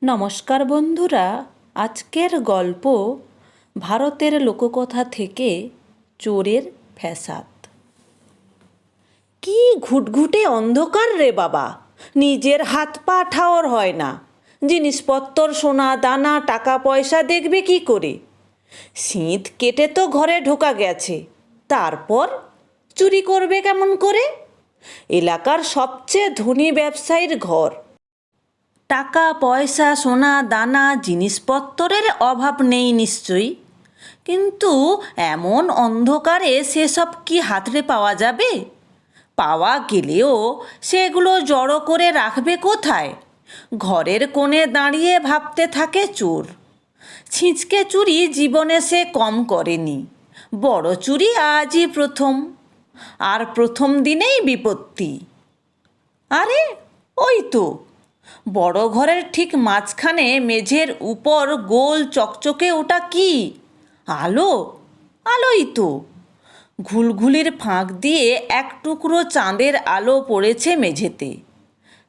নমস্কার বন্ধুরা, আজকের গল্প ভারতের লোককথা থেকে চোরের ফ্যাসাদ। কি ঘুটঘুটে অন্ধকার রে বাবা, নিজের হাত পা ঠাওর হয় না। জিনিসপত্র, সোনা দানা, টাকা পয়সা দেখবে কি করে? শীত কেটে তো ঘরে ঢোকা গেছে, তারপর চুরি করবে কেমন করে? এলাকার সবচেয়ে ধনী ব্যবসায়ীর ঘর, টাকা পয়সা, সোনা দানা, জিনিসপত্রের অভাব নেই নিশ্চয়ই, কিন্তু এমন অন্ধকারে সেসব কি হাতড়ে পাওয়া যাবে? পাওয়া গেলেও সেগুলো জড়ো করে রাখবে কোথায়? ঘরের কোণে দাঁড়িয়ে ভাবতে থাকে চোর। ছিঁচকে চুরি জীবনে সে কম করেনি, বড় চুরি আজই প্রথম, আর প্রথম দিনেই বিপত্তি। আরে ওই তো বড় ঘরের ঠিক মাঝখানে মেঝের উপর গোল চকচকে, ওটা কি? আলো, আলোই তো। ঘুলঘুলির ফাঁক দিয়ে এক টুকরো চাঁদের আলো পড়েছে মেঝেতে,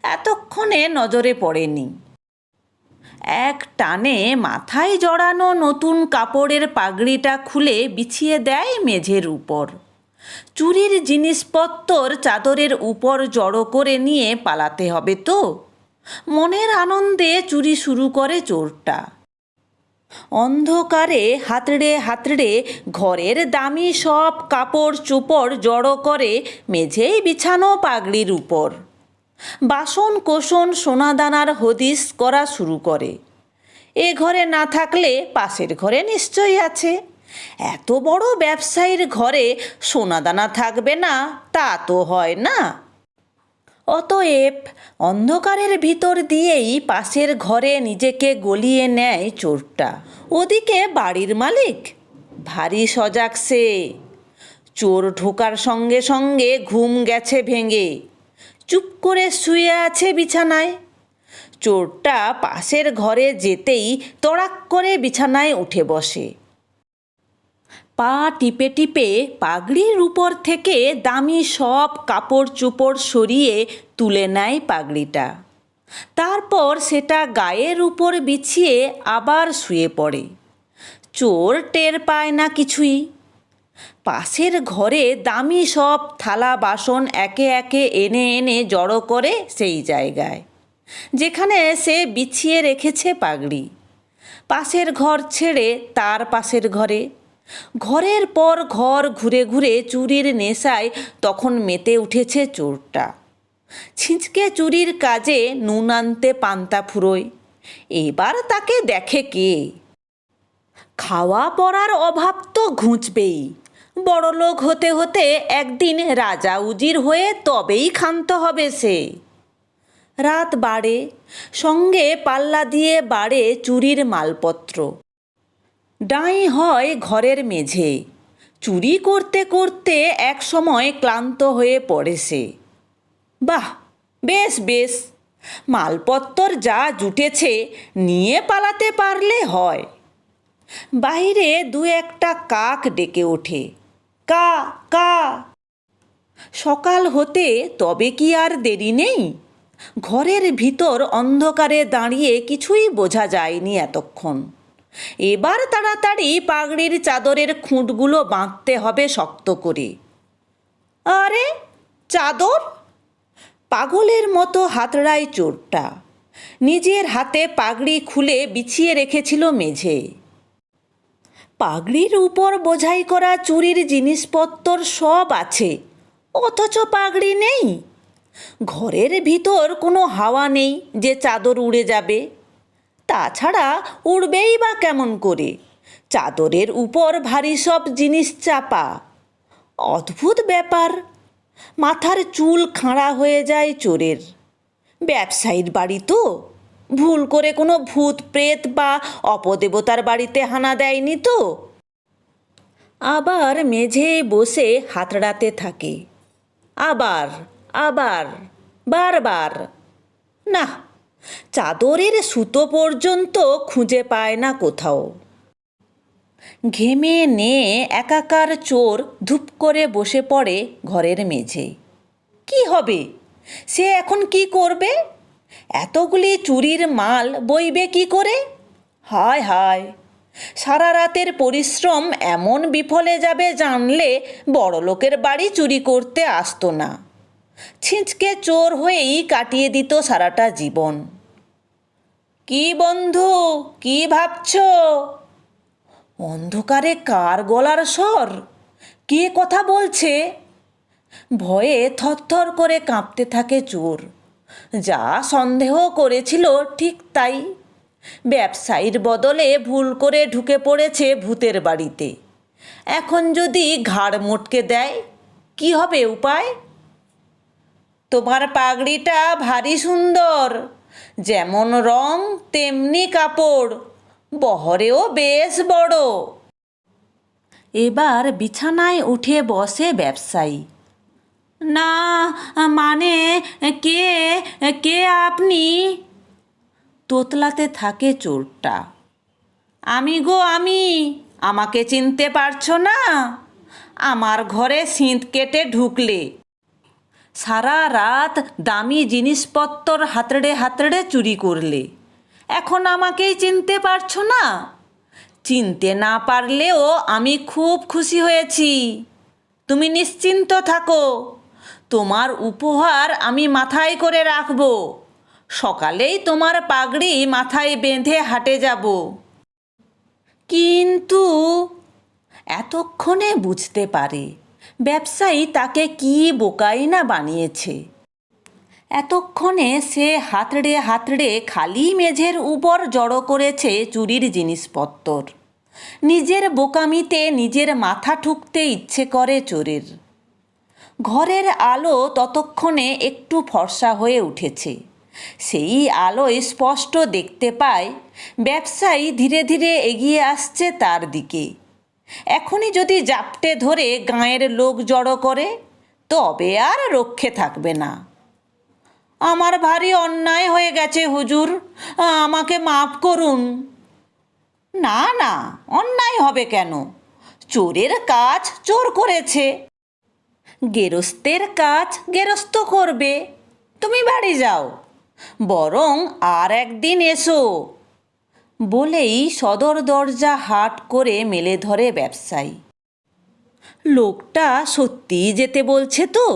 এতক্ষণে নজরে পড়েনি। এক টানে মাথায় জড়ানো নতুন কাপড়ের পাগড়িটা খুলে বিছিয়ে দেয় মেঝের উপর। চুরির জিনিসপত্র চাদরের উপর জড়ো করে নিয়ে পালাতে হবে তো। মনের আনন্দে চুরি শুরু করে চোরটা। অন্ধকারে হাতড়ে হাতড়ে ঘরের দামি সব কাপড় চোপড় জড়ো করে মেঝেই বিছানো পাগড়ির উপর। বাসন কোসন সোনাদানার হদিস করা শুরু করে। এ ঘরে না থাকলে পাশের ঘরে নিশ্চয়ই আছে। এত বড় ব্যবসায়ীর ঘরে সোনাদানা থাকবে না তা তো হয় না। অতএব অন্ধকারের ভিতর দিয়েই পাশের ঘরে নিজেকে গলিয়ে নেয় চোরটা। ওদিকে বাড়ির মালিক ভারী সজাগ সে। চোর ঢোকার সঙ্গে সঙ্গে ঘুম গেছে ভেঙে, চুপ করে শুয়ে আছে বিছানায়। চোরটা পাশের ঘরে যেতেই তড়াক করে বিছানায় উঠে বসে। পা টিপে টিপে পাগড়ির উপর থেকে দামি সব কাপড় চোপড় সরিয়ে তুলে নেয় পাগড়িটা। তারপর সেটা গায়ের উপর বিছিয়ে আবার শুয়ে পড়ে। চোর টের পায় না কিছুই। পাশের ঘরে দামি সব থালা বাসন একে একে এনে এনে জড়ো করে সেই জায়গায় যেখানে সে বিছিয়ে রেখেছে পাগড়ি। পাশের ঘর ছেড়ে তার পাশের ঘরে, ঘরের পর ঘর ঘুরে ঘুরে চুরির নেশায় তখন মেতে উঠেছে চোরটা। ছিঁচকে চুরির কাজে নুন আনতে পান্তা ফুরোয়। এবার তাকে দেখে কে? খাওয়া পড়ার অভাব তো ঘুঁচবেই। বড়লোক হতে হতে একদিন রাজা উজির হয়ে তবেই ক্ষান্ত হবে সে। রাত বাড়ে, সঙ্গে পাল্লা দিয়ে বাড়ে চুরির মালপত্র। ডাঁই হয় ঘরের মেঝে। চুরি করতে করতে এক সময় ক্লান্ত হয়ে পড়ে সে। বাহ, বেশ বেশ, মালপত্তর যা জুটেছে নিয়ে পালাতে পারলে হয়। বাইরে দু একটা কাক ডেকে ওঠে, কা কা। সকাল হতে তবে কি আর দেরি নেই? ঘরের ভিতর অন্ধকারে দাঁড়িয়ে কিছুই বোঝা যায়নি এতক্ষণ। এবার তাড়াতাড়ি পাগড়ির চাদরের খুঁটগুলো বাঁধতে হবে শক্ত করে। আরে চাদর! পাগলের মতো হাতড়ায় চোরটা। নিজের হাতে পাগড়ি খুলে বিছিয়ে রেখেছিল মেঝে। পাগড়ির উপর বোঝাই করা চুরির জিনিসপত্র সব আছে, অথচ পাগড়ি নেই। ঘরের ভিতর কোনো হাওয়া নেই যে চাদর উড়ে যাবে। তাছাড়া উড়বেই বা কেমন করে? চাদরের উপর ভারী সব জিনিস চাপা। অদ্ভুত ব্যাপার। মাথার চুল খাঁড়া হয়ে যায় চোরের। ব্যবসায়ীর বাড়ি তো, ভুল করে কোনো ভূত প্রেত বা অপদেবতার বাড়িতে হানা দেয়নি তো? আবার মেঝেয় বসে হাতড়াতে থাকে, আবার আবার বারবার। না, চাদরের সুতো পর্যন্ত খুঁজে পায় না কোথাও। ঘেমে নিয়ে একাকার চোর ধূপ করে বসে পড়ে ঘরের মেঝে। কি হবে? সে এখন কি করবে? এতগুলি চুরির মাল বইবে কি করে? হায় হায়, সারা রাতের পরিশ্রম এমন বিফলে যাবে জানলে বড়লোকের বাড়ি চুরি করতে আসতো না, ছিঁচকে চোর হয়েই কাটিয়ে দিত সারাটা জীবন। কি বন্ধু, কি ভাবছ? অন্ধকারে কার গলার স্বর? কে কথা বলছে? ভয়ে থরথর করে কাঁপতে থাকে চোর। যা সন্দেহ করেছিল ঠিক তাই, ব্যবসায়ীর বদলে ভুল করে ঢুকে পড়েছে ভূতের বাড়িতে। এখন যদি ঘাড় মোটকে দেয়, কি হবে উপায়? তোমার পাগড়িটা ভারী সুন্দর, যেমন রং তেমনি কাপড়, বহরেও বেশ বড়। এবার বিছানায় উঠে বসে ব্যবসায়ী। না, মানে কে কে আপনি? তোতলাতে থাকে চোরটা। আমি গো আমি, আমাকে চিনতে পারছো না? আমার ঘরে সিঁধ কেটে ঢুকলে, সারা রাত দামি জিনিসপত্র হাতড়ে হাতড়ে চুরি করলে, এখন আমাকেই চিনতে পারছো না? চিনতে না পারলেও আমি খুব খুশি হয়েছি। তুমি নিশ্চিন্ত থাকো, তোমার উপহার আমি মাথায় করে রাখবো। সকালেই তোমার পাগড়ি মাথায় বেঁধে হাটে যাব। কিন্তু এতক্ষণে বুঝতে পারে ব্যবসায়ী তাকে কি বোকাই না বানিয়েছে। এতক্ষণে সে হাতড়ে হাতড়ে খালি মেঝের উপর জড়ো করেছে চুরির জিনিসপত্র। নিজের বোকামিতে নিজের মাথা ঠুকতে ইচ্ছে করে চোরের। ঘরের আলো ততক্ষণে একটু ফর্সা হয়ে উঠেছে। সেই আলোয় স্পষ্ট দেখতে পায় ব্যবসায়ী ধীরে ধীরে এগিয়ে আসছে তার দিকে। এখনই যদি জাপটে ধরে গাঁয়ের লোক জড়ো করে, তবে আর রক্ষে থাকবে না। আমার ভারী অন্যায় হয়ে গেছে হুজুর, আমাকে মাফ করুন। না না, অন্যায় হবে কেন? চোরের কাজ চোর করেছে, গেরস্তের কাজ গেরস্ত করবে। তুমি বাড়ি যাও, বরং আর একদিন এসো। বলেই সদর দরজা হাট করে মেলে ধরে ব্যবসায়ী। লোকটা সত্যিই যেতে বলছে তো?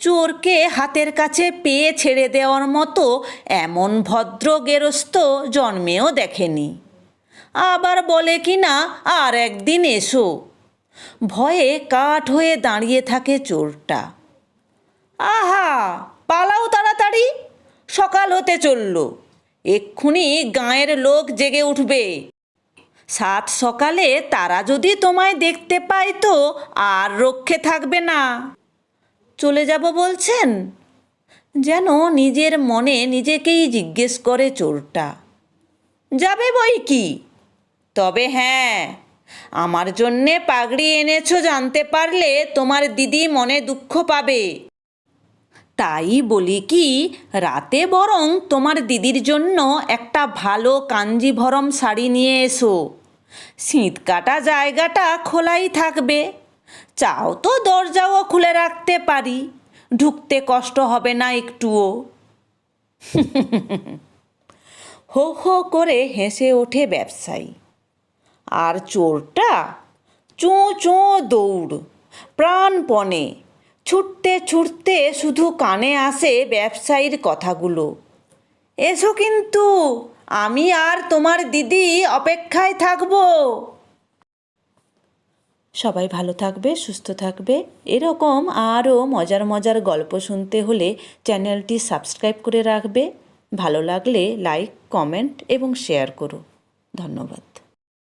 চোরকে হাতের কাছে পেয়ে ছেড়ে দেওয়ার মতো এমন ভদ্র গেরস্ত জন্মেও দেখেনি। আবার বলে কি না আর একদিন এসো। ভয়ে কাঠ হয়ে দাঁড়িয়ে থাকে চোরটা। আহা, পালাও তাড়াতাড়ি, সকাল হতে চলল। এক্ষুনি গাঁয়ের লোক জেগে উঠবে। সাত সকালে তারা যদি তোমায় দেখতে পায় তো আর রক্ষে থাকবে না। চলে যাব বলছেন? যেন নিজের মনে নিজেকেই জিজ্ঞেস করে চোরটা। যাবে বই কি, তবে হ্যাঁ, আমার জন্যে পাগড়ি এনেছো জানতে পারলে তোমার দিদি মনে দুঃখ পাবে। তাই বলি কি, রাতে বরং তোমার দিদির জন্য একটা ভালো কাঞ্জিভরম শাড়ি নিয়ে এসো। সিঁধ কাটা জায়গাটা খোলাই থাকবে, চাও তো দরজাও খুলে রাখতে পারি, ঢুকতে কষ্ট হবে না একটুও। হো হো করে হেসে ওঠে ব্যবসায়ী। আর চোরটা চোঁ চোঁ দৌড়, প্রাণপণে ছুটতে ছুটতে শুধু কানে আসে ব্যবসায়ীর কথাগুলো। এসো কিন্তু, আমি আর তোমার দিদি অপেক্ষায় থাকবো। সবাই ভালো থাকবে, সুস্থ থাকবে। এরকম আরও মজার মজার গল্প শুনতে হলে চ্যানেলটি সাবস্ক্রাইব করে রাখবে। ভালো লাগলে লাইক, কমেন্ট এবং শেয়ার করো। ধন্যবাদ।